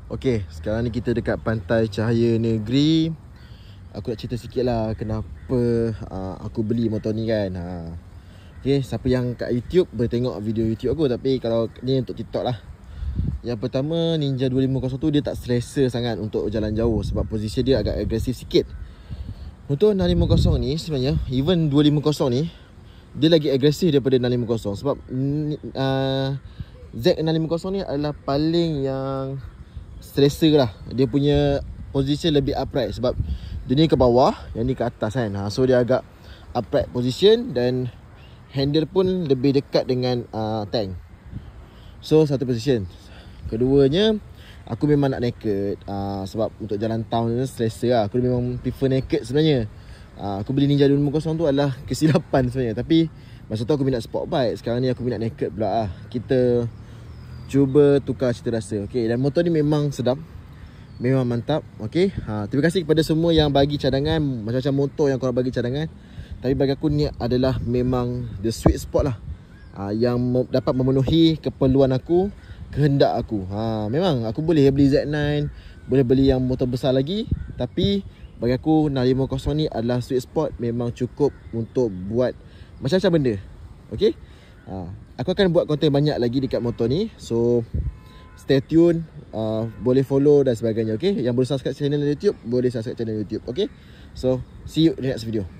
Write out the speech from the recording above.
Okey, sekarang ni kita dekat Pantai Cahaya Negeri. Aku nak cerita sikit lah kenapa aku beli motor ni kan. Okey, siapa yang kat YouTube boleh tengok video YouTube aku. Tapi kalau ni untuk TikTok lah. Yang pertama, Ninja 250 tu dia tak selesa sangat untuk jalan jauh sebab posisi dia agak agresif sikit. Untuk 650 ni sebenarnya, even 250 ni dia lagi agresif daripada 650 sebab Z650 ni adalah paling yang selesa lah. Dia punya position lebih upright sebab dia ni ke bawah, yang ni ke atas kan. So dia agak upright position dan handle pun lebih dekat dengan tank. So satu position. Keduanya, aku memang nak naked sebab untuk jalan town ni selesa lah. Aku memang prefer naked sebenarnya. Aku beli Ninja 250 tu adalah kesilapan sebenarnya. Tapi masa tu aku minat sport bike. Sekarang ni aku minat naked pula lah. Kita cuba tukar cita rasa. Okay, dan motor ni memang sedap, memang mantap. Okay, terima kasih kepada semua yang bagi cadangan, macam-macam motor yang korang bagi cadangan. Tapi bagi aku ni adalah memang the sweet spot lah, yang dapat memenuhi keperluan aku, kehendak aku. Memang aku boleh beli Z9, boleh beli yang motor besar lagi, tapi bagi aku 650 ni adalah sweet spot. Memang cukup untuk buat macam-macam benda. Okay, aku akan buat konten banyak lagi dekat motor ni. So stay tune, boleh follow dan sebagainya. Okay, yang boleh subscribe channel YouTube, boleh subscribe channel YouTube. Okay, so see you in the next video.